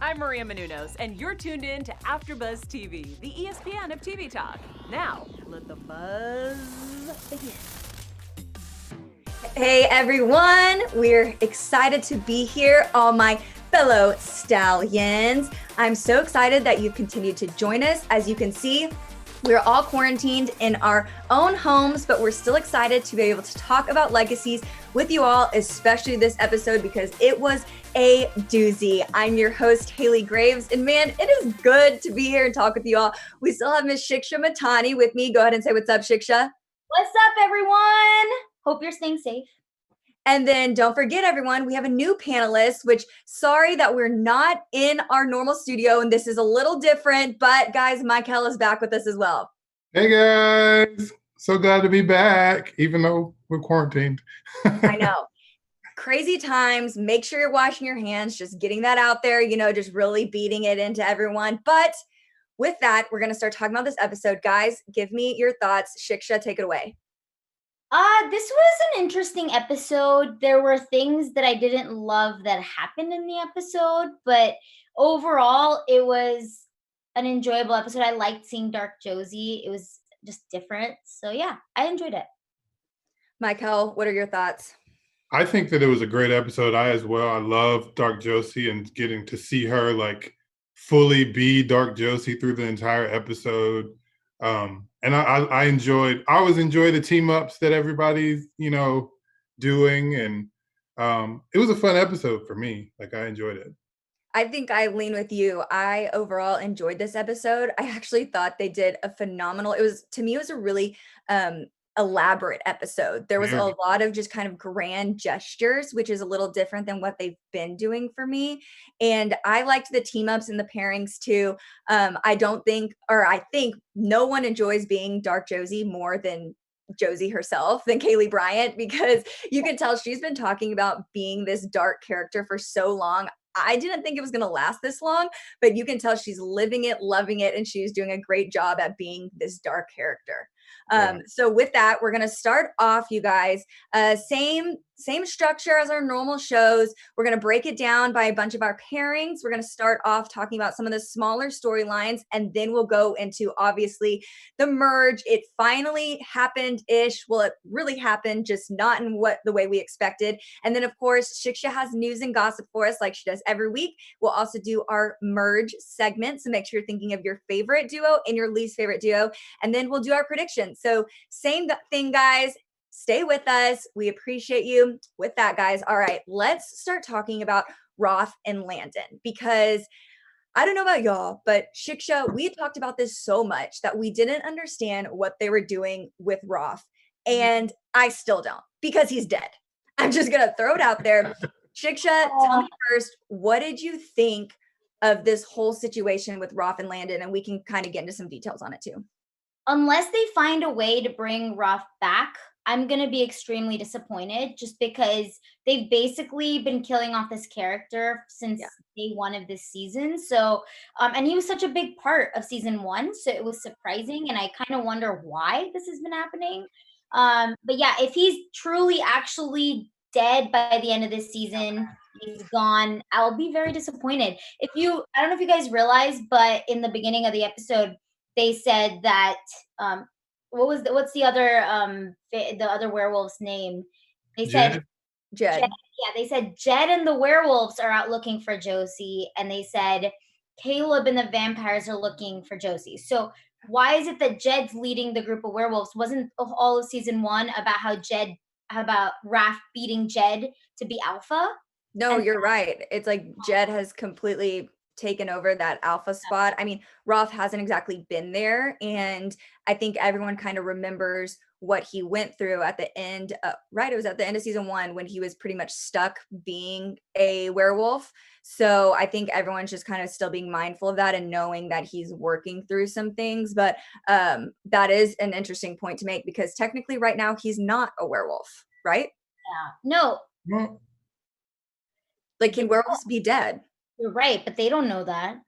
I'm Maria Menounos, and you're tuned in to AfterBuzz TV, the ESPN of TV talk. Now, let the buzz begin. Hey everyone, we're excited to be here, all my fellow stallions. I'm so excited that you've continued to join us. As you can see, we're all quarantined in our own homes, but we're still excited to be able to talk about Legacies with you all, especially this episode because it was a doozy. I'm your host, Haley Graves, and man, it is good to be here and talk with you all. We still have Miss Shiksha Mahtani with me. Go ahead and say what's up, Shiksha. What's up, everyone? Hope you're staying safe. And then don't forget, everyone, we have a new panelist, which sorry that we're not in our normal studio and this is a little different, but guys, Mykell is back with us as well. Hey guys, so glad to be back, even though we're quarantined. I know. Crazy times. Make sure you're washing your hands, just getting that out there, just really beating it into everyone. But with that, we're going to start talking about this episode. Guys, give me your thoughts. Shiksha, take it away. This was an interesting episode. There were things that I didn't love that happened in the episode, but overall, it was an enjoyable episode. I liked seeing Dark Josie. It was just different. So yeah, I enjoyed it. Mykell, what are your thoughts? I think that it was a great episode. I love Dark Josie and getting to see her like fully be Dark Josie through the entire episode. And I always enjoy the team ups that everybody's, doing. And it was a fun episode for me. Like I enjoyed it. I think I lean with you. I overall enjoyed this episode. I actually thought they did a phenomenal, it was a really elaborate episode. There was a lot of just kind of grand gestures, which is a little different than what they've been doing for me. And I liked the team ups and the pairings too. I think no one enjoys being Dark Josie more than Josie herself, than Kaylee Bryant, because you can tell she's been talking about being this dark character for so long. I didn't think it was going to last this long, but you can tell she's living it, loving it, and she's doing a great job at being this dark character. So with that, we're going to start off, you guys, same structure as our normal shows. We're going to break it down by a bunch of our pairings. We're going to start off talking about some of the smaller storylines, and then we'll go into, obviously, the merge. It finally happened-ish. Well, it really happened, just not in the way we expected. And then, of course, Shiksha has news and gossip for us like she does every week. We'll also do our merge segment, so make sure you're thinking of your favorite duo and your least favorite duo. And then we'll do our predictions. So same thing, guys. Stay with us. We appreciate you. With that, guys, all right, let's start talking about Roth and Landon, because I don't know about y'all, but Shiksha, we talked about this so much that we didn't understand what they were doing with Roth. And I still don't, because he's dead. I'm just going to throw it out there. Shiksha, tell me first, what did you think of this whole situation with Roth and Landon? And we can kind of get into some details on it too. Unless they find a way to bring Roth back, I'm going to be extremely disappointed, just because they've basically been killing off this character since day one of this season. So, and he was such a big part of season one. So it was surprising. And I kind of wonder why this has been happening. But yeah, if he's truly actually dead by the end of this season, he's gone, I'll be very disappointed. I don't know if you guys realize, but in the beginning of the episode, they said that what's the other werewolf's name? They said Jed. Yeah, they said Jed and the werewolves are out looking for Josie, and they said Caleb and the vampires are looking for Josie. So why is it that Jed's leading the group of werewolves? Wasn't all of season one about Raph beating Jed to be alpha? No, you're right. It's like Jed has completely taken over that alpha spot. I mean, Roth hasn't exactly been there, and I think everyone kind of remembers what he went through at the end. Right, it was at the end of season one when he was pretty much stuck being a werewolf. So I think everyone's just kind of still being mindful of that and knowing that he's working through some things. But that is an interesting point to make, because technically right now he's not a werewolf, right? Yeah. No. Like, can werewolves be dead? You're right, but they don't know that.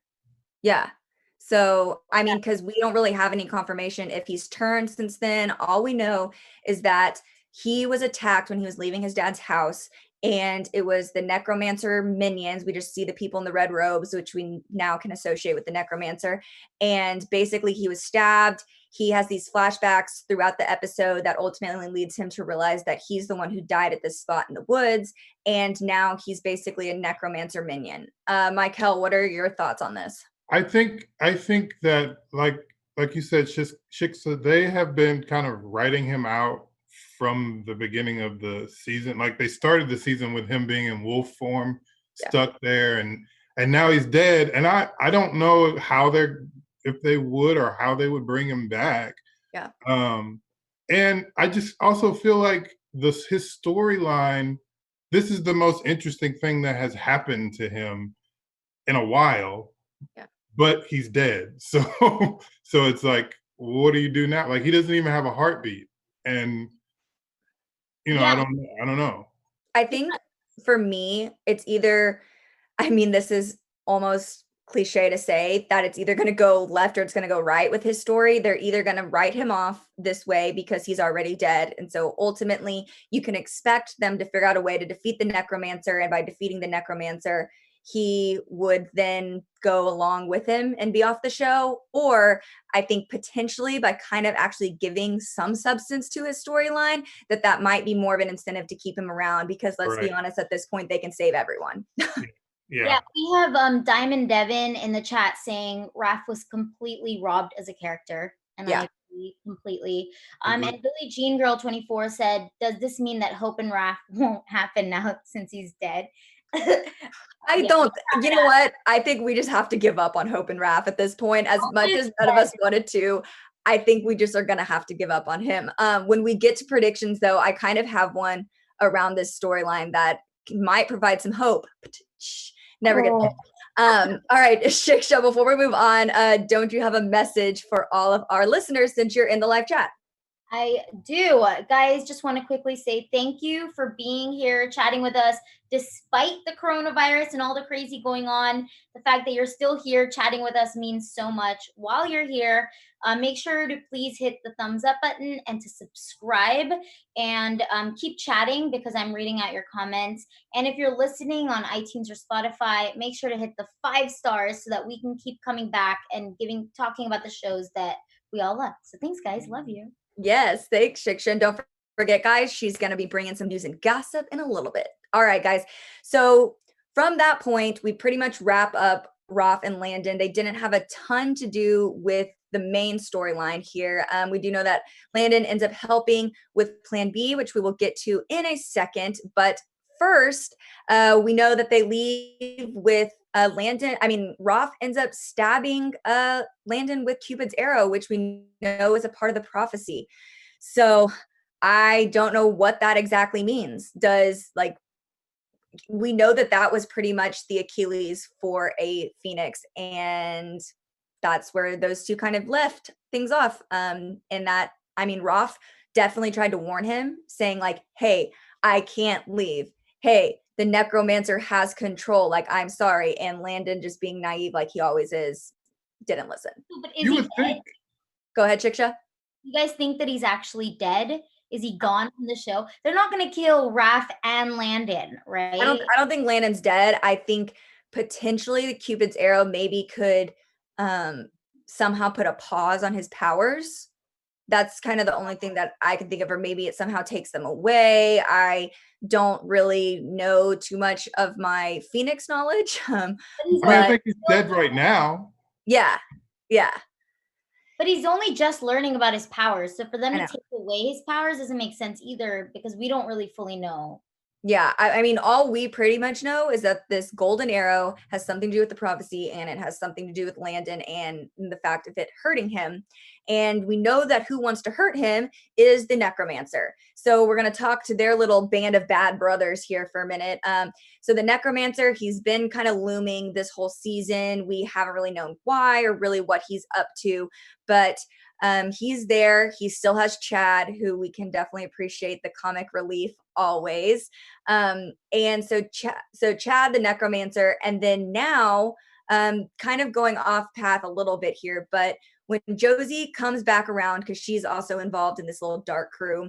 Yeah. So, I mean, because we don't really have any confirmation if he's turned since then. All we know is that he was attacked when he was leaving his dad's house, and it was the Necromancer minions. We just see the people in the red robes, which we now can associate with the Necromancer. And basically he was stabbed. He has these flashbacks throughout the episode that ultimately leads him to realize that he's the one who died at this spot in the woods. And now he's basically a Necromancer minion. Mykell, what are your thoughts on this? I think that like you said, Shiksha, they have been kind of writing him out from the beginning of the season. Like they started the season with him being in wolf form, stuck there, and now he's dead. And I don't know if they would or how they would bring him back. Yeah. And I just also feel like his storyline, this is the most interesting thing that has happened to him in a while. Yeah. But he's dead. So it's like, what do you do now? Like he doesn't even have a heartbeat. And I don't know. I think for me, it's either, I mean, this is almost cliche to say that it's either going to go left or it's going to go right with his story. They're either going to write him off this way because he's already dead. And so ultimately you can expect them to figure out a way to defeat the Necromancer. And by defeating the Necromancer, he would then go along with him and be off the show. Or I think potentially by kind of actually giving some substance to his storyline, that might be more of an incentive to keep him around, because let's be honest, at this point, they can save everyone. Yeah, we have Diamond Devin in the chat saying Raph was completely robbed as a character. And I agree completely. And Billie Jean Girl 24 said, does this mean that Hope and Raph won't happen now since he's dead? I don't, you know what? I think we just have to give up on Hope and Raph at this point. As much as none of us wanted to, I think we just are going to have to give up on him. When we get to predictions, though, I kind of have one around this storyline that might provide some hope. Never get it. All right, Shiksha, before we move on, don't you have a message for all of our listeners since you're in the live chat? I do. Guys, just want to quickly say thank you for being here, chatting with us, despite the coronavirus and all the crazy going on. The fact that you're still here chatting with us means so much. While you're here, make sure to please hit the thumbs up button and to subscribe, and keep chatting because I'm reading out your comments. And if you're listening on iTunes or Spotify, make sure to hit the 5 stars so that we can keep coming back and talking about the shows that we all love. So thanks, guys. Love you. Yes, thanks, Shiksha. And don't forget, guys, she's going to be bringing some news and gossip in a little bit. All right, guys. So from that point, we pretty much wrap up Raph and Landon. They didn't have a ton to do with the main storyline here. We do know that Landon ends up helping with Plan B, which we will get to in a second. But first, we know that they leave with Raph ends up stabbing Landon with Cupid's arrow, which we know is a part of the prophecy. So I don't know what that exactly means. We know that was pretty much the Achilles for a Phoenix, and that's where those two kind of left things off. Raph definitely tried to warn him, saying like, hey, I can't leave. Hey, the Necromancer has control. Like, I'm sorry. And Landon, just being naive like he always is, didn't listen. But is he dead? Go ahead, Shiksha. You guys think that he's actually dead? Is he gone from the show? They're not going to kill Raph and Landon, right? I don't think Landon's dead. I think potentially the Cupid's arrow maybe could somehow put a pause on his powers. That's kind of the only thing that I can think of, or maybe it somehow takes them away. I don't really know too much of my Phoenix knowledge. I think he's dead right now. Yeah. But he's only just learning about his powers. So for them to take away his powers doesn't make sense either, because we don't really fully know. Yeah, I mean, all we pretty much know is that this golden arrow has something to do with the prophecy, and it has something to do with Landon and the fact of it hurting him. And we know that who wants to hurt him is the Necromancer. So we're going to talk to their little band of bad brothers here for a minute. So the Necromancer, he's been kind of looming this whole season. We haven't really known why or really what he's up to, but he's there. He still has Chad, who we can definitely appreciate the comic relief always. And so Chad, the Necromancer, and then now kind of going off path a little bit here, but when Josie comes back around, because she's also involved in this little dark crew,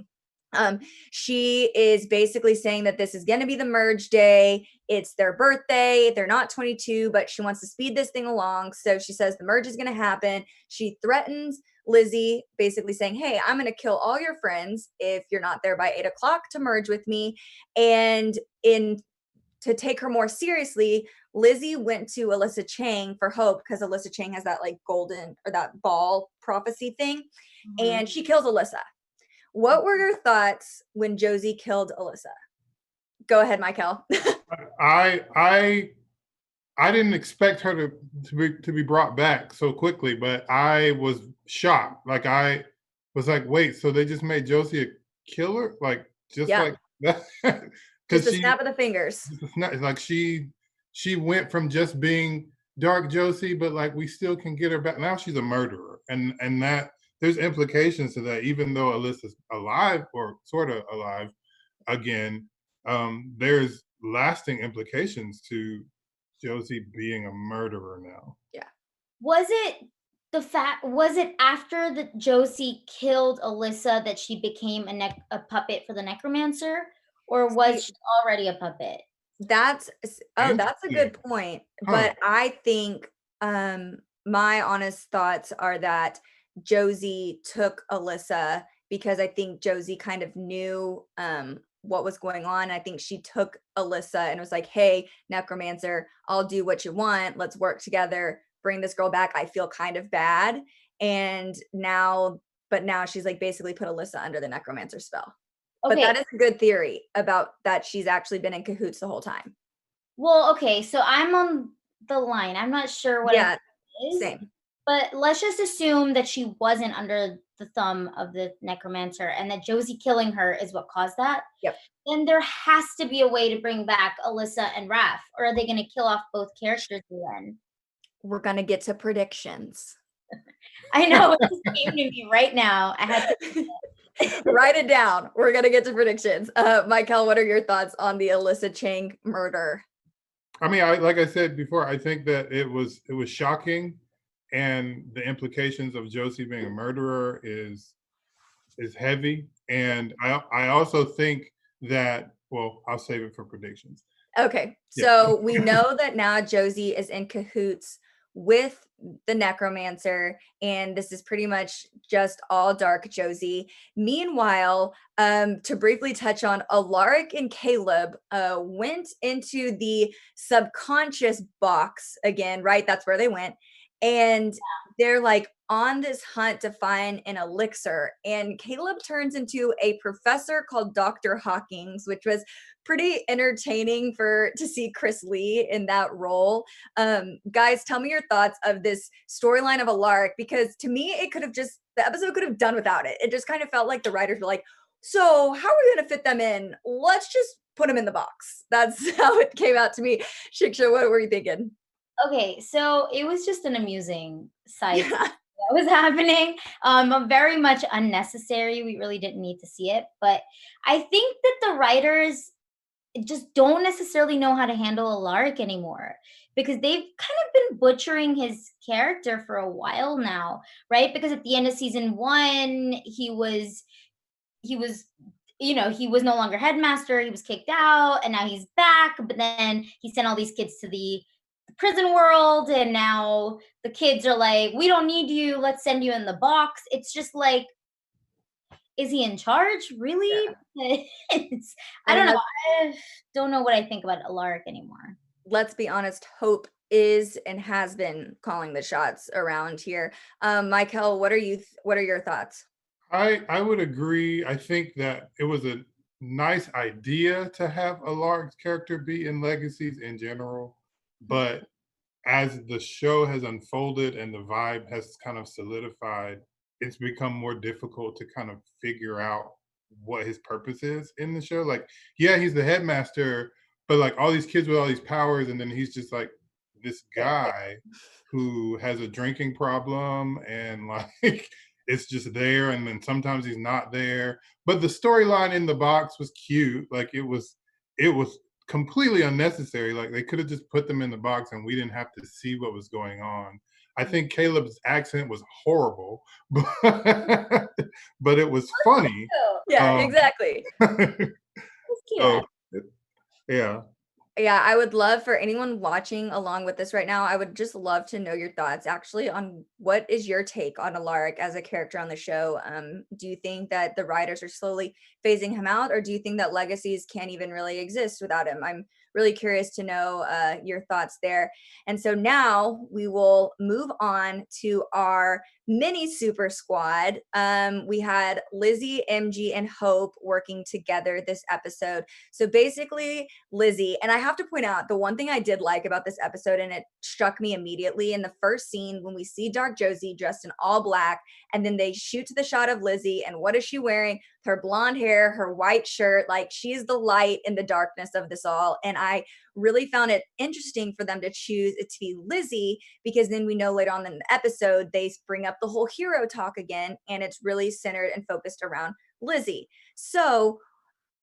She is basically saying that this is going to be the merge day. It's their birthday. They're not 22, but she wants to speed this thing along. So she says the merge is going to happen. She threatens Lizzie, basically saying, hey, I'm going to kill all your friends if you're not there by 8 o'clock to merge with me. And to take her more seriously, Lizzie went to Alyssa Cheng for hope because Alyssa Cheng has that like golden or that ball prophecy thing. And she kills Alyssa. What were your thoughts when Josie killed Alyssa? Go ahead, Mykell. I didn't expect her to be brought back so quickly, but I was shocked. Like I was like, wait, so they just made Josie a killer? Like like that? Just a snap of the fingers. Like she went from just being Dark Josie, but like we still can get her back. Now she's a murderer, and that there's implications to that. Even though Alyssa's alive or sort of alive again, there's lasting implications to Josie being a murderer now. Yeah. Was it after that Josie killed Alyssa that she became a puppet for the Necromancer, or was she already a puppet? That's a good point. But I think my honest thoughts are that Josie took Alyssa because I think Josie kind of knew what was going on. I think she took Alyssa and was like, hey, Necromancer, I'll do what you want. Let's work together. Bring this girl back. I feel kind of bad. And now she's like basically put Alyssa under the Necromancer spell. Okay. But that is a good theory about that she's actually been in cahoots the whole time. Well, okay, so I'm on the line. I'm not sure what it is. Same. But let's just assume that she wasn't under the thumb of the Necromancer and that Josie killing her is what caused that. Yep. Then there has to be a way to bring back Alyssa and Raph, or are they going to kill off both characters again? We're going to get to predictions. I know. It just came to me right now. I had to write it down. We're going to get to predictions. Mykell, what are your thoughts on the Alyssa Cheng murder? I mean, like I said before, I think that it was shocking. And the implications of Josie being a murderer is heavy. And I also think that, well, I'll save it for predictions. Okay. So we know that now Josie is in cahoots with the Necromancer, and this is pretty much just all Dark Josie. Meanwhile, to briefly touch on, Alaric and Caleb went into the subconscious box again, right? That's where they went. And they're like on this hunt to find an elixir. And Caleb turns into a professor called Dr. Hawkins, which was pretty entertaining to see Chris Lee in that role. Guys, tell me your thoughts of this storyline of Alaric, because to me, the episode could have done without it. It just kind of felt like the writers were like, so how are we going to fit them in? Let's just put them in the box. That's how it came out to me. Shiksha, what were you thinking? Okay, so it was just an amusing side that was happening. Very much unnecessary. We really didn't need to see it. But I think that the writers just don't necessarily know how to handle Alaric anymore, because they've kind of been butchering his character for a while now, right? Because at the end of season 1, he was he was no longer headmaster. He was kicked out, and now he's back. But then he sent all these kids to the prison world, and now the kids are like, we don't need you, let's send you in the box. It's just like, is he in charge, really? I don't know. I don't know what I think about Alaric anymore. Let's be honest, Hope is and has been calling the shots around here. Mykell, what are your thoughts? I would agree. I think that it was a nice idea to have Alaric's character be in Legacies in general. But as the show has unfolded and the vibe has kind of solidified, it's become more difficult to kind of figure out what his purpose is in the show. Like, yeah, he's the headmaster, but like all these kids with all these powers, and then he's just like this guy who has a drinking problem, and like it's just there, and then sometimes he's not there. But the storyline in the box was cute. Like it was completely unnecessary. Like they could have just put them in the box and we didn't have to see what was going on. I think Caleb's accent was horrible, but it was funny. Yeah, exactly. So, yeah. Yeah, I would love for anyone watching along with this right now, I would just love to know your thoughts actually on what is your take on Alaric as a character on the show? Do you think that the writers are slowly phasing him out, or do you think that Legacies can't even really exist without him? I'm really curious to know your thoughts there. And so now we will move on to our mini super squad. We had Lizzie, MG, and Hope working together this episode. So basically, Lizzie, and I have to point out the one thing I did like about this episode, and it struck me immediately in the first scene when we see Dark Josie dressed in all black, and then they shoot to the shot of Lizzie, and what is she wearing? Her blonde hair, her white shirt, like she's the light in the darkness of this all. And I really found it interesting for them to choose it to be Lizzie, because then we know later on in the episode, they bring up the whole hero talk again, and it's really centered and focused around Lizzie. So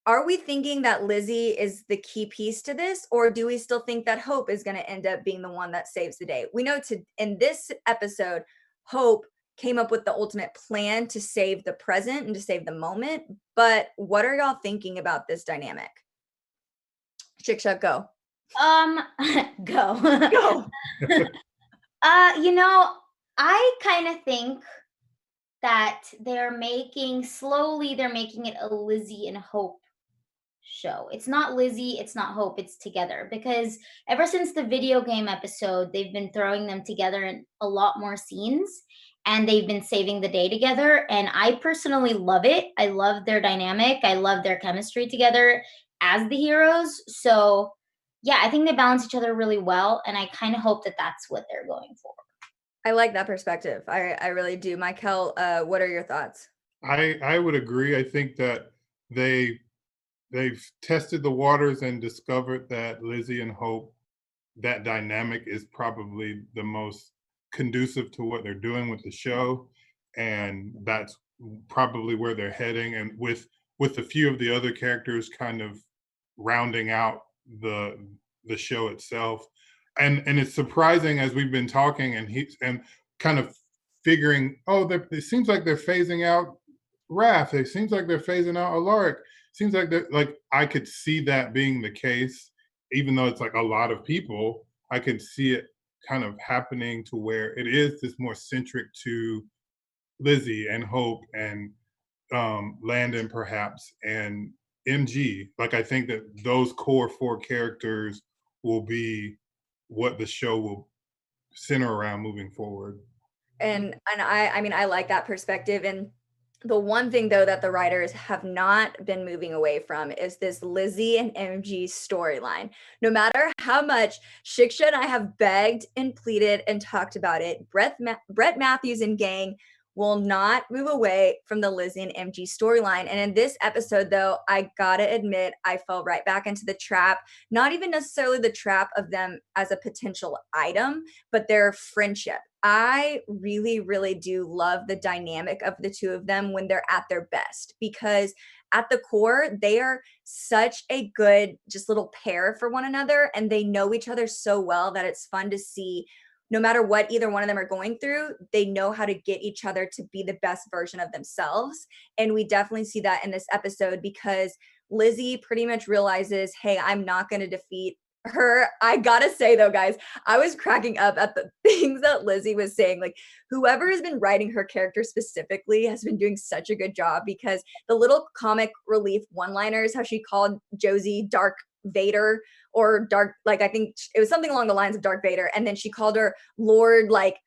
are we thinking that Lizzie is the key piece to this, or do we still think that Hope is going to end up being the one that saves the day? We know in this episode, Hope came up with the ultimate plan to save the present and to save the moment. But what are y'all thinking about this dynamic? Shiksha, go. Go. Go. I kind of think that they're making it a Lizzie and Hope show. It's not Lizzie, it's not Hope, it's together. Because ever since the video game episode, they've been throwing them together in a lot more scenes, and they've been saving the day together. And I personally love it. I love their dynamic. I love their chemistry together as the heroes. So yeah, I think they balance each other really well. And I kind of hope that that's what they're going for. I like that perspective. I really do. Mykell, what are your thoughts? I would agree. I think that they've tested the waters and discovered that Lizzie and Hope, that dynamic is probably the most conducive to what they're doing with the show, and that's probably where they're heading. And with a few of the other characters kind of rounding out the show itself, and it's surprising as we've been talking and kind of figuring, oh, it seems like they're phasing out Raph. It seems like they're phasing out Alaric. Seems like I could see that being the case, even though it's like a lot of people. I could see it kind of happening to where it is this more centric to Lizzie and Hope and Landon perhaps and MG. Like I think that those core 4 characters will be what the show will center around moving forward. And I mean, I like that perspective. And the one thing though that the writers have not been moving away from is this Lizzie and MG storyline. No matter how much Shiksha and I have begged and pleaded and talked about it, Brett Matthews and gang will not move away from the Lizzie and MG storyline. And in this episode though, I gotta admit, I fell right back into the trap, not even necessarily the trap of them as a potential item, but their friendship. I really, really do love the dynamic of the two of them when they're at their best, because at the core, they are such a good, just little pair for one another. And they know each other so well that it's fun to see no matter what either one of them are going through, they know how to get each other to be the best version of themselves. And we definitely see that in this episode, because Lizzie pretty much realizes, hey, I'm not going to defeat her. I gotta say though, guys, I was cracking up at the things that Lizzie was saying. Like, whoever has been writing her character specifically has been doing such a good job, because the little comic relief one-liners, how she called Josie Dark Vader, or Dark, like I think it was something along the lines of Dark Vader, and then she called her Lord, like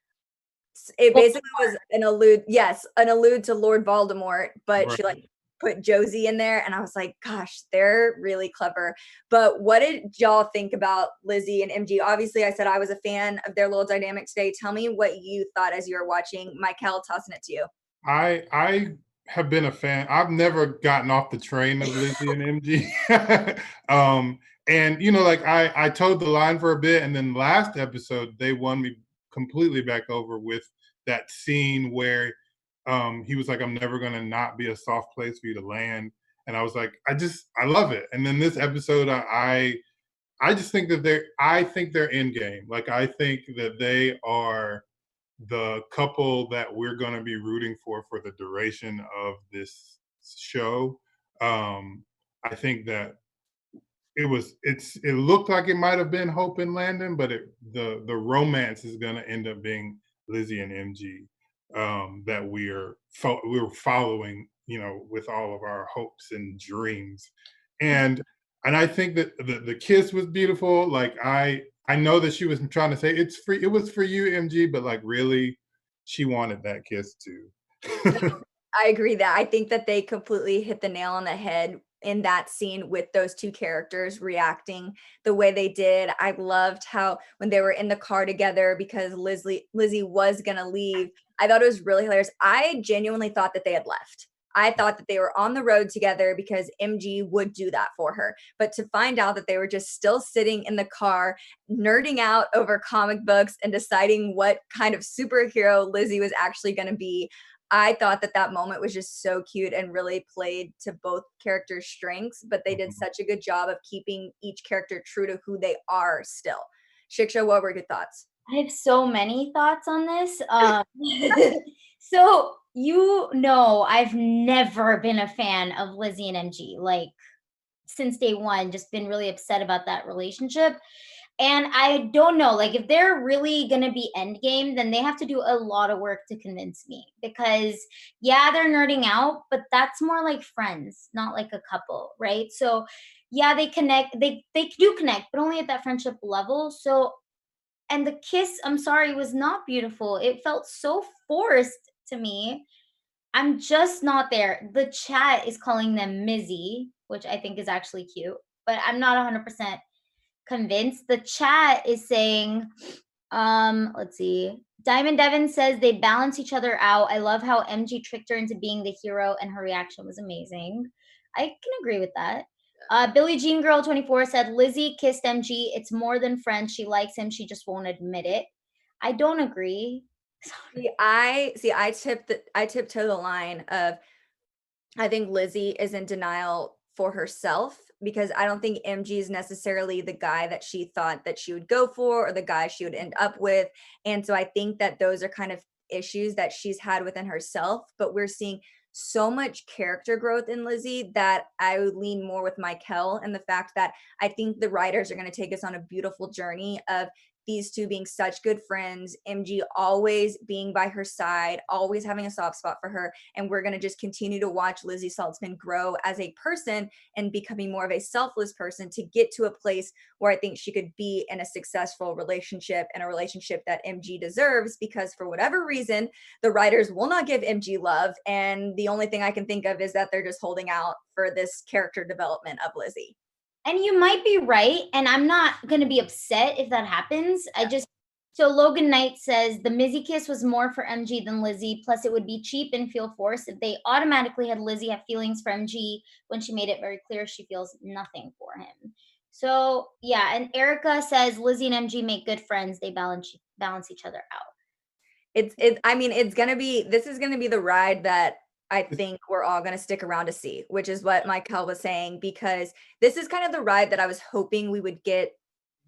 it basically was an allude to Lord Voldemort, but Right. she like put Josie in there, and I was like, gosh, they're really clever. But what did y'all think about Lizzie and MG? Obviously, I said I was a fan of their little dynamic today. Tell me what you thought as you were watching. Mykell, tossing it to you. I have been a fan. I've never gotten off the train of Lizzie and MG. And like I towed the line for a bit, and then last episode they won me completely back over with that scene where he was like, I'm never gonna not be a soft place for you to land. And I was like, I love it. And then this episode, I I just think that they're in game. Like, I think that they are the couple that we're going to be rooting for the duration of this show. I think that it looked like it might have been Hope and Landon, but the romance is going to end up being Lizzie and MG, that we're following, with all of our hopes and dreams. And I think that the kiss was beautiful. Like, I know that she was trying to say it was for you, MG, but like, really, she wanted that kiss too. I agree that I think that they completely hit the nail on the head in that scene with those two characters reacting the way they did. I loved how when they were in the car together because Lizzie was gonna leave. I thought it was really hilarious. I genuinely thought that they had left. I thought that they were on the road together because MG would do that for her. But to find out that they were just still sitting in the car, nerding out over comic books and deciding what kind of superhero Lizzie was actually going to be, I thought that moment was just so cute and really played to both characters' strengths, but they did such a good job of keeping each character true to who they are still. Shiksha, what were your thoughts? I have so many thoughts on this. So I've never been a fan of Lizzie and MG. Like, since day one, just been really upset about that relationship. And I don't know, like, if they're really gonna be endgame, then they have to do a lot of work to convince me. Because yeah, they're nerding out, but that's more like friends, not like a couple, right? So yeah, they connect, they do connect, but only at that friendship level. So, and the kiss, I'm sorry, was not beautiful. It felt so forced to me. I'm just not there. The chat is calling them Mizzy, which I think is actually cute, but I'm not 100% convinced. The chat is saying, let's see. Diamond Devon says they balance each other out. I love how MG tricked her into being the hero and her reaction was amazing. I can agree with that. Billie Jean Girl 24 said Lizzie kissed MG. It's more than friends. She likes him. She just won't admit it. I don't agree. I tiptoe the line of I think Lizzie is in denial for herself because I don't think MG is necessarily the guy that she thought that she would go for or the guy she would end up with. And so I think that those are kind of issues that she's had within herself, but we're seeing so much character growth in Lizzie that I would lean more with Mykell and the fact that I think the writers are going to take us on a beautiful journey of these two being such good friends, MG always being by her side, always having a soft spot for her. And we're going to just continue to watch Lizzie Saltzman grow as a person and becoming more of a selfless person to get to a place where I think she could be in a successful relationship and a relationship that MG deserves because for whatever reason, the writers will not give MG love. And the only thing I can think of is that they're just holding out for this character development of Lizzie. And you might be right. And I'm not going to be upset if that happens. So Logan Knight says the Mizzy kiss was more for MG than Lizzie. Plus, it would be cheap and feel forced if they automatically had Lizzie have feelings for MG when she made it very clear she feels nothing for him. So yeah, and Erica says Lizzie and MG make good friends. They balance each other out. This is gonna be the ride that I think we're all gonna stick around to see, which is what Mykell was saying, because this is kind of the ride that I was hoping we would get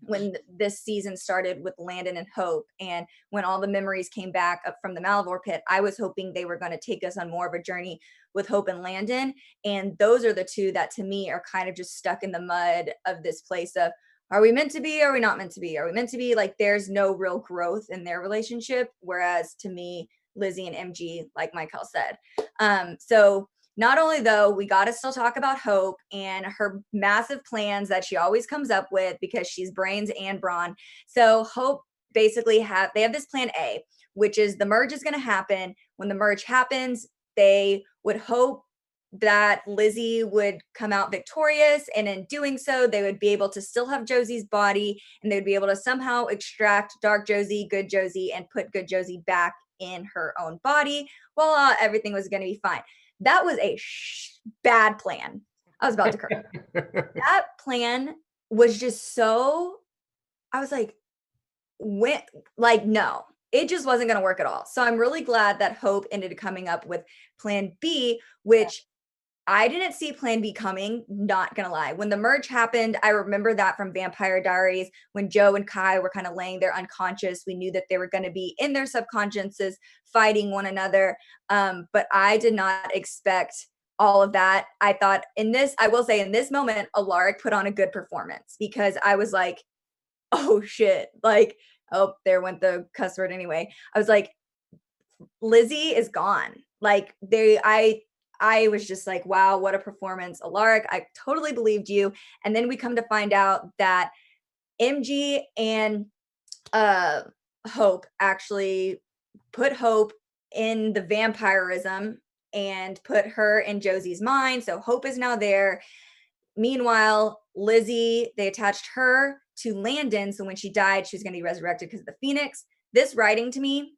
when this season started with Landon and Hope, and when all the memories came back up from the Malivore pit, I was hoping they were going to take us on more of a journey with Hope and Landon. And those are the two that to me are kind of just stuck in the mud of this place of, are we meant to be? Are we not meant to be? Are we meant to be? Like, there's no real growth in their relationship. Whereas to me, Lizzie and MG, like Mykell said. So not only though, we got to still talk about Hope and her massive plans that she always comes up with because she's brains and brawn. So Hope basically have this plan A, which is the merge is going to happen. When the merge happens, they would hope that Lizzie would come out victorious, and in doing so, they would be able to still have Josie's body, and they would be able to somehow extract Dark Josie, Good Josie, and put Good Josie back in her own body. Well, everything was going to be fine. That was a bad plan. I was about to cry. That plan was just so, I was like, no, it just wasn't going to work at all. So I'm really glad that Hope ended up coming up with plan B, which I didn't see Plan B coming, not gonna lie. When the merge happened, I remember that from Vampire Diaries, when Joe and Kai were kind of laying there unconscious. We knew that they were going to be in their subconsciouses fighting one another. But I did not expect all of that. I thought I will say in this moment, Alaric put on a good performance because I was like, oh shit. Like, oh, there went the cuss word anyway. I was like, Lizzie is gone. Like I was just like, wow, what a performance. Alaric, I totally believed you. And then we come to find out that MG and Hope actually put Hope in the vampirism and put her in Josie's mind. So Hope is now there. Meanwhile, Lizzie, they attached her to Landon. So when she died, she was going to be resurrected because of the Phoenix. This writing to me,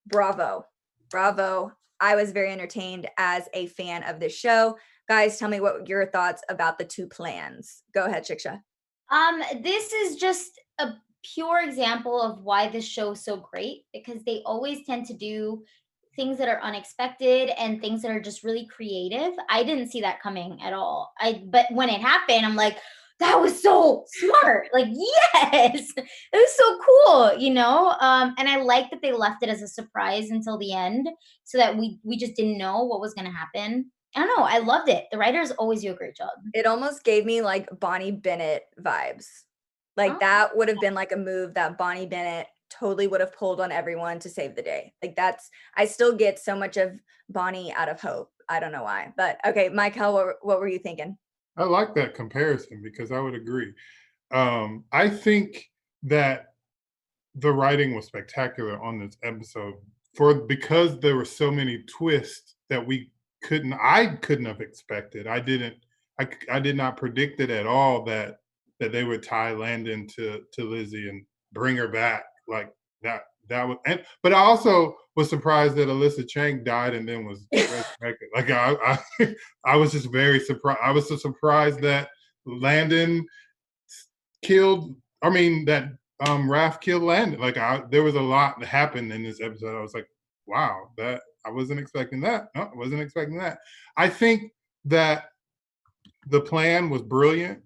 bravo. Bravo. I was very entertained as a fan of this show. Guys, tell me what your thoughts about the two plans. Go ahead, Shiksha. This is just a pure example of why this show is so great, because they always tend to do things that are unexpected and things that are just really creative. I didn't see that coming at all. But when it happened, I'm like, that was so smart. Like, yes, it was so cool, you know? And I like that they left it as a surprise until the end so that we just didn't know what was going to happen. I don't know. I loved it. The writers always do a great job. It almost gave me like Bonnie Bennett vibes. Like that would have been like a move that Bonnie Bennett totally would have pulled on everyone to save the day. Like I still get so much of Bonnie out of Hope. I don't know why. But okay, Mykell, what were you thinking? I like that comparison because I would agree. I think that the writing was spectacular on this episode because there were so many twists that I couldn't have expected. I did not predict it at all that they would tie Landon to Lizzie and bring her back like that. But I also was surprised that Alyssa Cheng died and then was resurrected. Like I was just very surprised. I was so surprised that Landon killed. I mean that Raph killed Landon. Like there was a lot that happened in this episode. I was like, wow, that I wasn't expecting that. No, I wasn't expecting that. I think that the plan was brilliant,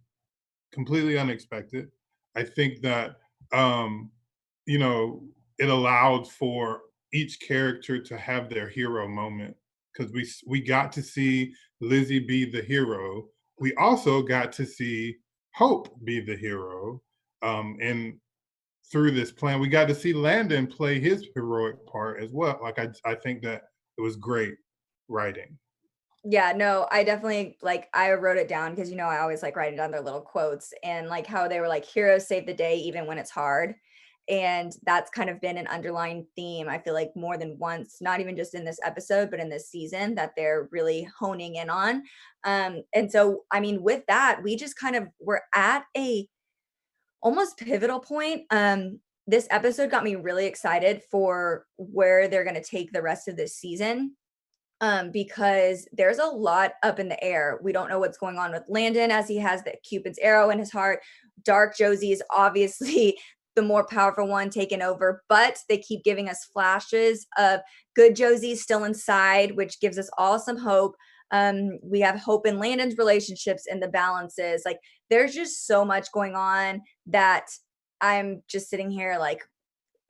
completely unexpected. I think that it allowed for each character to have their hero moment because we got to see Lizzie be the hero. We also got to see Hope be the hero. And through this plan, we got to see Landon play his heroic part as well. Like I think that it was great writing. Yeah, no, I definitely I wrote it down because I always like writing down their little quotes and like how they were like heroes save the day even when it's hard. And that's kind of been an underlying theme, I feel like more than once, not even just in this episode, but in this season that they're really honing in on. And so, I mean, with that, we just kind of were at a almost pivotal point. This episode got me really excited for where they're going to take the rest of this season. Because there's a lot up in the air. We don't know what's going on with Landon as he has the Cupid's arrow in his heart. Dark Josie is obviously the more powerful one taken over, but they keep giving us flashes of good Josie still inside, which gives us all some hope. We have hope in Landon's relationships and the balances. Like there's just so much going on that I'm just sitting here like,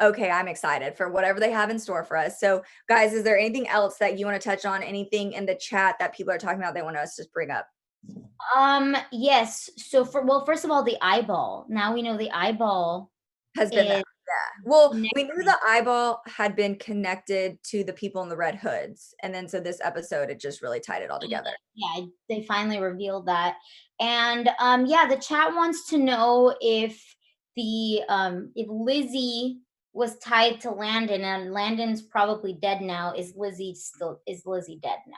okay, I'm excited for whatever they have in store for us. So guys, is there anything else that you want to touch on? Anything in the chat that people are talking about they want us to bring up? Yes. So first of all, the eyeball. Now we know the eyeball has been that. Yeah. Well, we knew the eyeball had been connected to the people in the red hoods. And then so this episode, it just really tied it all together. Yeah, they finally revealed that. And the chat wants to know if Lizzie was tied to Landon and Landon's probably dead now. Is Lizzie dead now?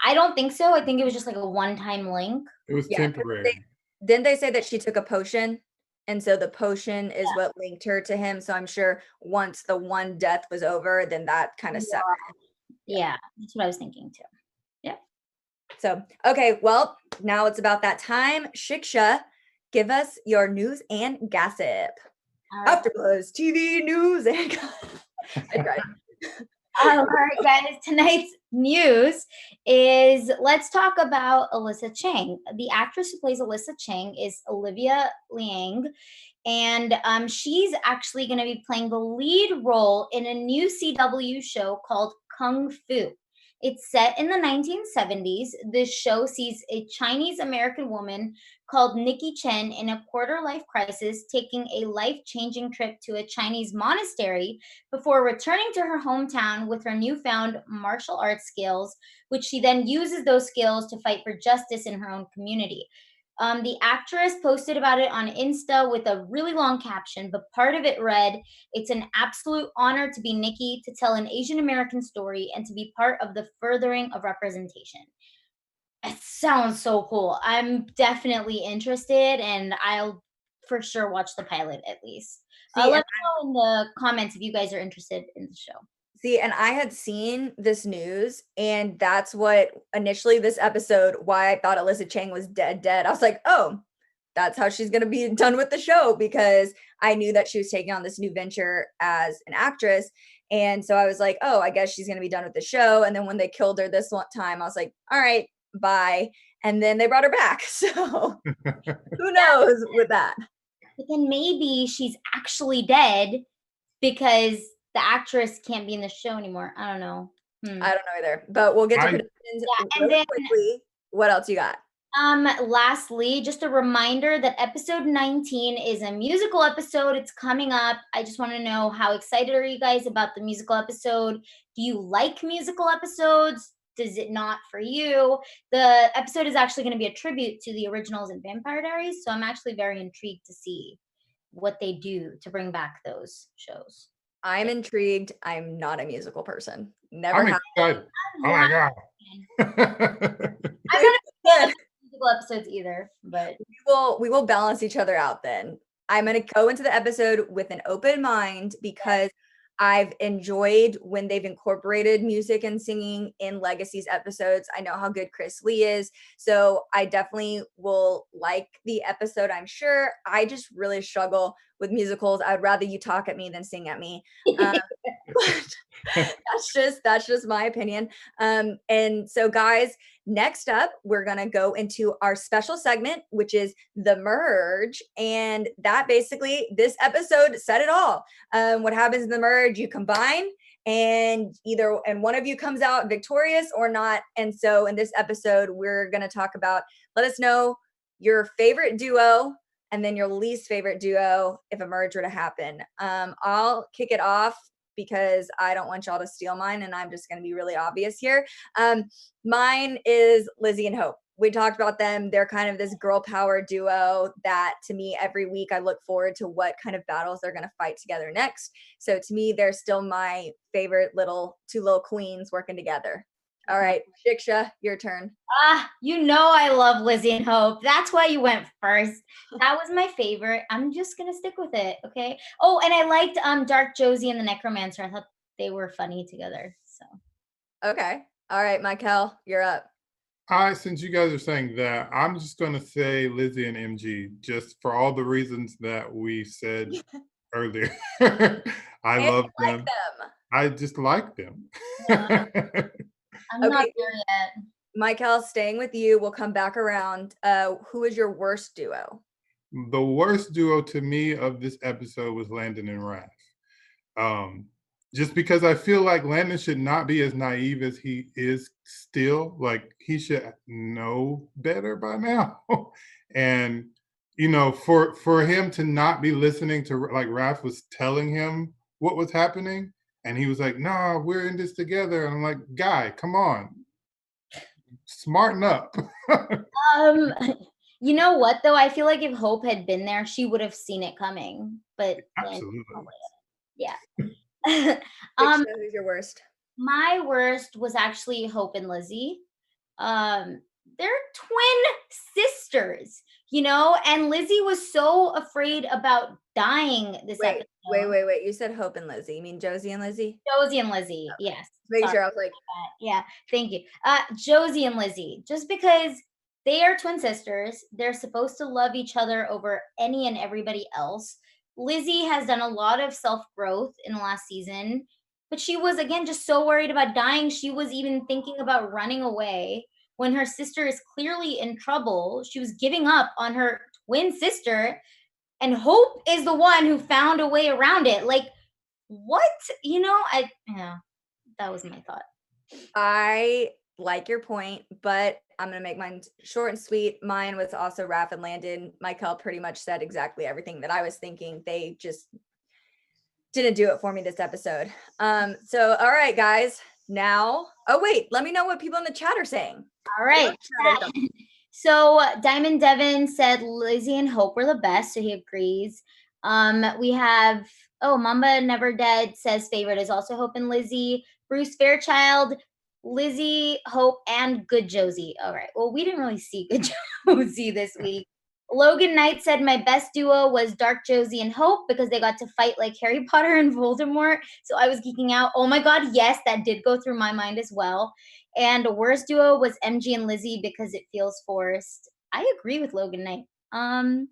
I don't think so. I think it was just like a one-time link. It was temporary. Didn't they say that she took a potion? And so the potion is what linked her to him. So I'm sure once the one death was over, then that kind of severed. Yeah, that's what I was thinking too. Yeah. So, okay, well, now it's about that time. Shiksha, give us your news and gossip. Right. AfterBuzz TV news and gossip. I tried. All right, guys. Tonight's news is let's talk about Alyssa Cheng. The actress who plays Alyssa Cheng is Olivia Liang, and she's actually going to be playing the lead role in a new CW show called Kung Fu. It's set in the 1970s. This show sees a Chinese American woman called Nikki Chen in a quarter life crisis taking a life-changing trip to a Chinese monastery before returning to her hometown with her newfound martial arts skills, which she then uses those skills to fight for justice in her own community. The actress posted about it on Insta with a really long caption, but part of it read, "It's an absolute honor to be Nikki, to tell an Asian American story, and to be part of the furthering of representation." It sounds so cool. I'm definitely interested, and I'll for sure watch the pilot at least. See, Let me know in the comments if you guys are interested in the show. See, and I had seen this news, and that's what initially this episode, why I thought Alyssa Chang was dead. I was like, oh, that's how she's going to be done with the show, because I knew that she was taking on this new venture as an actress. And so I was like, oh, I guess she's going to be done with the show. And then when they killed her this one time, I was like, all right, bye. And then they brought her back. So who knows with that? But then maybe she's actually dead because the actress can't be in the show anymore. I don't know. I don't know either, but we'll get to predictions and really then quickly. What else you got? Lastly, just a reminder that episode 19 is a musical episode. It's coming up. I just want to know, how excited are you guys about the musical episode? Do you like musical episodes? Does it not for you? The episode is actually going to be a tribute to the originals in Vampire Diaries, so I'm actually very intrigued to see what they do to bring back those shows. I'm intrigued. I'm not a musical person. Never I'm have. excited. Oh my God. I'm not a fan of musical episodes either, but We will balance each other out then. I'm going to go into the episode with an open mind, because I've enjoyed when they've incorporated music and singing in Legacies episodes. I know how good Chris Lee is, so I definitely will like the episode, I'm sure. I just really struggle with musicals. I'd rather you talk at me than sing at me. But that's just my opinion. And so, guys, next up, we're going to go into our special segment, which is the merge. And that basically, this episode said it all. What happens in the merge, you combine, and one of you comes out victorious or not. And so in this episode, we're going to talk about, let us know your favorite duo and then your least favorite duo if a merge were to happen. I'll kick it off because I don't want y'all to steal mine, and I'm just going to be really obvious here. Mine is Lizzie and Hope. We talked about them. They're kind of this girl power duo that, to me, every week I look forward to what kind of battles they're going to fight together next. So to me, they're still my favorite two little queens working together. All right, Shiksha, your turn. You know I love Lizzie and Hope. That's why you went first. That was my favorite. I'm just gonna stick with it, okay? Oh, and I liked Dark Josie and the Necromancer. I thought they were funny together. So okay. All right, Mykell, you're up. All right, since you guys are saying that, I'm just going to say Lizzie and MG, just for all the reasons that we said earlier. I love them. I just like them. I'm not there yet. Mykell, staying with you. We'll come back around. Who is your worst duo? The worst duo to me of this episode was Landon and Raph. Just because I feel like Landon should not be as naive as he is still. Like, he should know better by now. And, for him to not be listening to, like, Raph was telling him what was happening, and he was like, "Nah, we're in this together." And I'm like, guy, come on. Smarten up. You know what, though? I feel like if Hope had been there, she would have seen it coming. But absolutely. Yeah. Who's your worst? My worst was actually Hope and Lizzie. They're twin sisters, and Lizzie was so afraid about dying this episode. Wait. You said Hope and Lizzie. You mean Josie and Lizzie? Josie and Lizzie, okay. Yes. Make sure I was like, yeah, thank you. Josie and Lizzie, just because they are twin sisters, they're supposed to love each other over any and everybody else. Lizzie has done a lot of self-growth in the last season. But she was, again, just so worried about dying. She was even thinking about running away when her sister is clearly in trouble. She was giving up on her twin sister, and Hope is the one who found a way around it. Like, what? Yeah, that was my thought. I like your point, but I'm gonna make mine short and sweet. Mine was also Raph and Landon. Mykell pretty much said exactly everything that I was thinking. They just didn't do it for me this episode. So all right, guys. Now, oh wait, let me know what people in the chat are saying. All right. So Diamond Devon said Lizzie and Hope were the best, so he agrees. We have Mamba Never Dead says favorite is also Hope and Lizzie. Bruce Fairchild, Lizzie, Hope, and Good Josie. All right. Well, we didn't really see Good Josie this week. Logan Knight said my best duo was Dark Josie and Hope because they got to fight like Harry Potter and Voldemort. So I was geeking out. Oh my God, yes, that did go through my mind as well. And the worst duo was MG and Lizzie because it feels forced. I agree with Logan Knight. And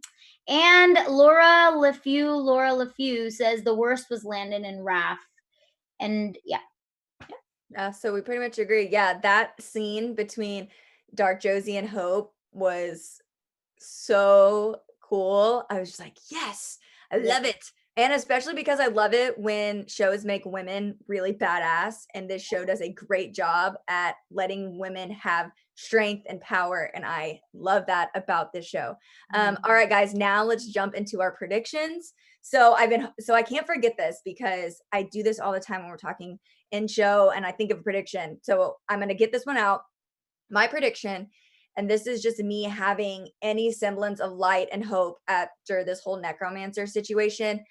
Laura LeFew says the worst was Landon and Raph. And yeah. So we pretty much agree. Yeah, that scene between Dark Josie and Hope was so cool. I was just like, yes, I love it. And especially because I love it when shows make women really badass. And this show does a great job at letting women have strength and power. And I love that about this show. All right, guys, now let's jump into our predictions. So I can't forget this because I do this all the time when we're talking in show and I think of a prediction. So I'm going to get this one out. My prediction, and this is just me having any semblance of light and hope after this whole Necromancer situation.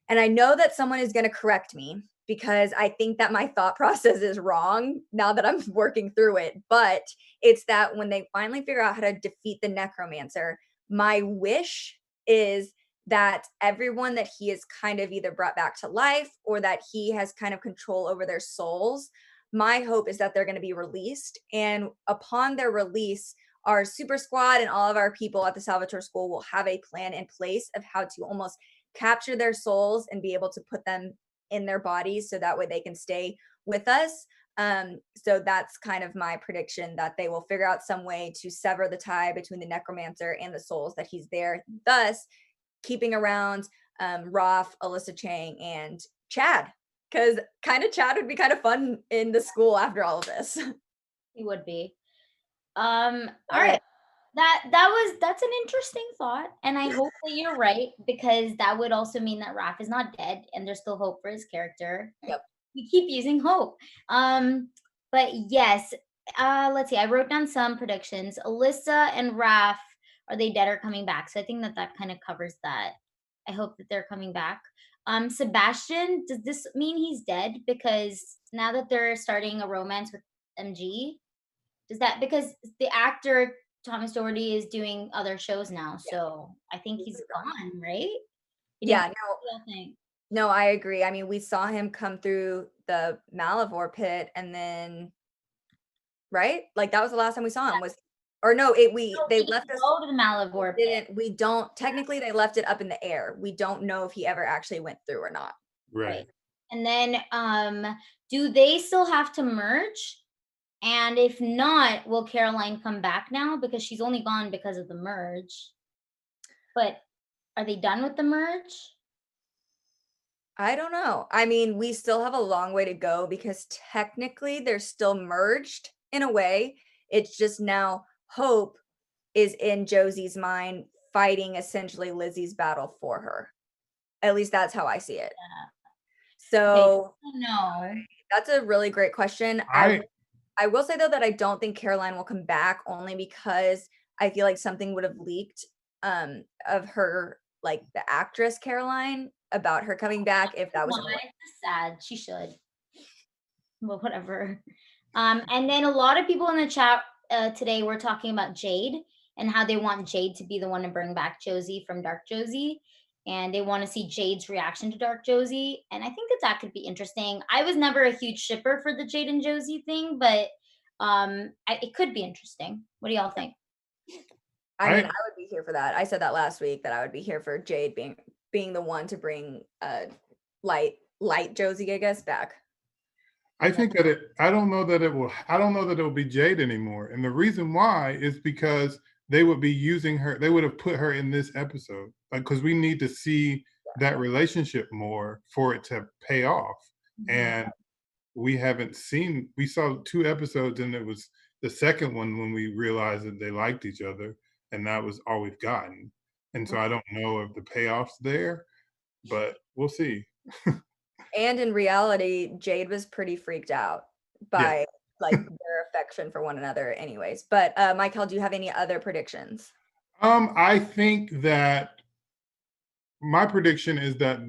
And I know that someone is going to correct me because I think that my thought process is wrong now that I'm working through it. But it's that when they finally figure out how to defeat the Necromancer, my wish is that everyone that he is kind of either brought back to life or that he has kind of control over their souls. My hope is that they're going to be released. And upon their release, our super squad and all of our people at the Salvatore School will have a plan in place of how to almost capture their souls and be able to put them in their bodies so that way they can stay with us. So that's kind of my prediction, that they will figure out some way to sever the tie between the Necromancer and the souls that he's there, thus keeping around Raph, Alyssa, Cheng, and Chad. Because kind of Chad would be kind of fun in the school after all of this. He would be. All right. That's an interesting thought, and I hope that you're right because that would also mean that Raph is not dead and there's still hope for his character. Yep. We keep using hope. But yes, let's see. I wrote down some predictions. Alyssa and Raph, are they dead or coming back? So I think that kind of covers that. I hope that they're coming back. Sebastian, does this mean he's dead? Because now that they're starting a romance with MG, does that, because the actor Thomas Doherty is doing other shows now, so I think he's gone, right? Yeah, no, I agree. I mean, we saw him come through the Malivore pit, and then, right? Like that was the last time we saw him. They left us. Go to the Malivore pit. We don't technically. They left it up in the air. We don't know if he ever actually went through or not. Right. And then, do they still have to merge? And if not, will Caroline come back now? Because she's only gone because of the merge. But are they done with the merge? I don't know. I mean, we still have a long way to go because technically they're still merged in a way. It's just now Hope is in Josie's mind fighting essentially Lizzie's battle for her. At least that's how I see it. Yeah. So no, that's a really great question. I will say though that I don't think Caroline will come back, only because I feel like something would have leaked of her, like the actress Caroline, about her coming back if that was sad. She should. But whatever. And then a lot of people in the chat today were talking about Jade and how they want Jade to be the one to bring back Josie from Dark Josie. And they want to see Jade's reaction to Dark Josie. And I think that could be interesting. I was never a huge shipper for the Jade and Josie thing, but it could be interesting. What do y'all think? I mean, I would be here for that. I said that last week that I would be here for Jade being the one to bring light Josie, I guess, back. I think that I don't know that it will be Jade anymore. And the reason why is because they would be using her, they would have put her in this episode. Like, because we need to see that relationship more for it to pay off. And we saw 2 episodes, and it was the second one when we realized that they liked each other, and that was all we've gotten. And so I don't know if the payoff's there, but we'll see. And in reality, Jade was pretty freaked out by like their affection for one another anyways. But Mykell, do you have any other predictions? I think that my prediction is that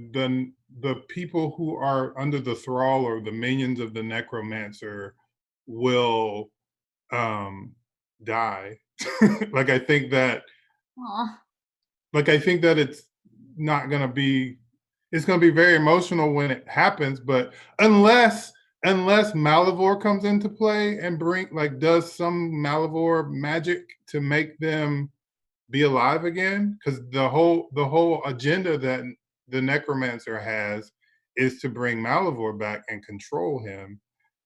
the people who are under the thrall or the minions of the Necromancer will die. Like I think that it's not gonna be, it's gonna be very emotional when it happens, but unless Malivore comes into play and does some Malivore magic to make them be alive again, because the whole agenda that the Necromancer has is to bring Malivore back and control him.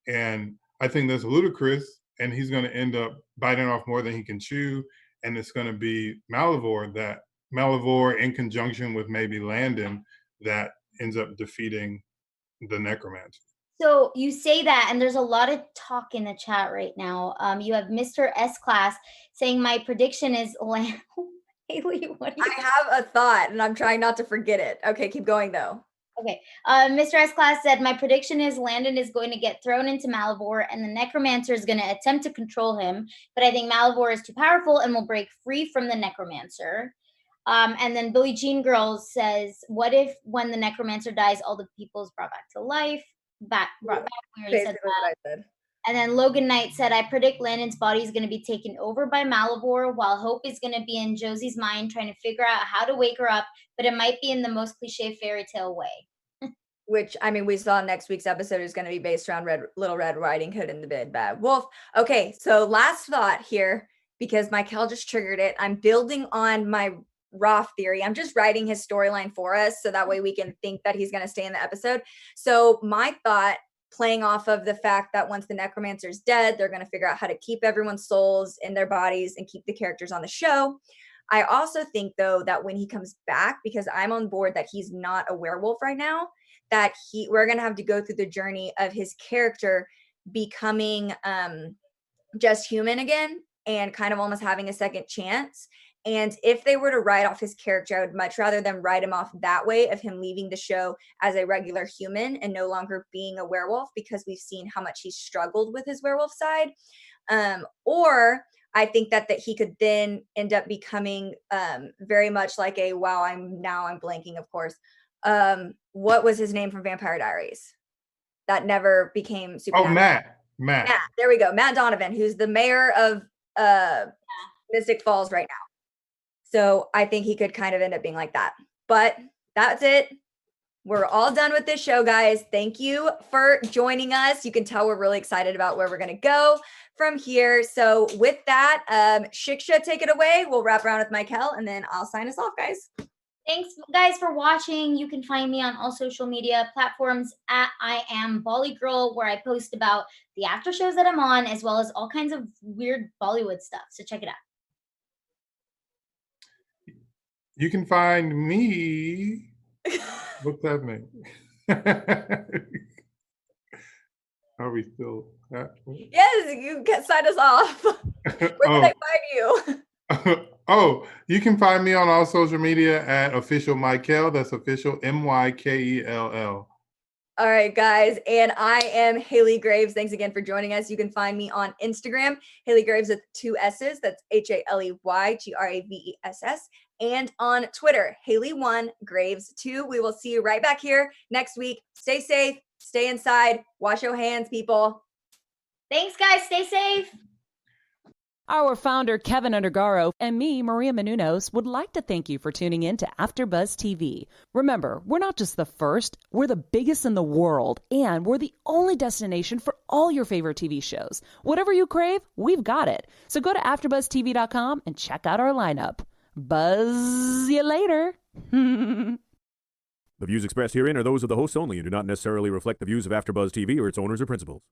And I think that's ludicrous, and he's going to end up biting off more than he can chew, and it's going to be Malivore in conjunction with maybe Landon that ends up defeating the Necromancer. So you say that, and there's a lot of talk in the chat right now. You have Mr. S Class saying my prediction is Haley, what do you I have a thought, and I'm trying not to forget it. Okay, keep going though. Okay. Mr. S Class said my prediction is Landon is going to get thrown into Malivore, and the Necromancer is going to attempt to control him. But I think Malivore is too powerful and will break free from the Necromancer. And then Billie Jean Girl says, what if when the Necromancer dies, all the people is brought back to life? Brought back. We already said that. What I said. And then Logan Knight said, I predict Landon's body is going to be taken over by Malivore, while Hope is going to be in Josie's mind trying to figure out how to wake her up, but it might be in the most cliche fairy tale way. Which, I mean, we saw next week's episode is going to be based around Little Red Riding Hood and the Big Bad Wolf. Okay, so last thought here, because Mykell just triggered it. I'm building on my Roth theory. I'm just writing his storyline for us so that way we can think that he's going to stay in the episode. So my thought, playing off of the fact that once the Necromancer is dead, they're going to figure out how to keep everyone's souls in their bodies and keep the characters on the show. I also think, though, that when he comes back, because I'm on board that he's not a werewolf right now, that we're going to have to go through the journey of his character becoming just human again and kind of almost having a second chance. And if they were to write off his character, I would much rather them write him off that way, of him leaving the show as a regular human and no longer being a werewolf, because we've seen how much he's struggled with his werewolf side. Or I think that he could then end up becoming very much like I'm blanking, of course. What was his name from Vampire Diaries? That never became supernatural. Matt. There we go. Matt Donovan, who's the mayor of Mystic Falls right now. So I think he could kind of end up being like that. But that's it. We're all done with this show, guys. Thank you for joining us. You can tell we're really excited about where we're going to go from here. So with that, Shiksha, take it away. We'll wrap around with Mykell, and then I'll sign us off, guys. Thanks, guys, for watching. You can find me on all social media platforms at I am Bollygirl, where I post about the after shows that I'm on, as well as all kinds of weird Bollywood stuff. So check it out. You can find me. What's that mean? Are we still at? Yes, you can sign us off. Where can I find you? You can find me on all social media at official Mykell. That's official Mykell. All right, guys. And I am Haley Graves. Thanks again for joining us. You can find me on Instagram, Haley Graves with 2 S's. That's HaleyGraves. And on Twitter, Haley1Graves2. We will see you right back here next week. Stay safe. Stay inside. Wash your hands, people. Thanks, guys. Stay safe. Our founder, Keven Undergaro, and me, Maria Menounos, would like to thank you for tuning in to AfterBuzz TV. Remember, we're not just the first, we're the biggest in the world, and we're the only destination for all your favorite TV shows. Whatever you crave, we've got it. So go to AfterBuzzTV.com and check out our lineup. Buzz you later. The views expressed herein are those of the hosts only and do not necessarily reflect the views of AfterBuzz TV or its owners or principals.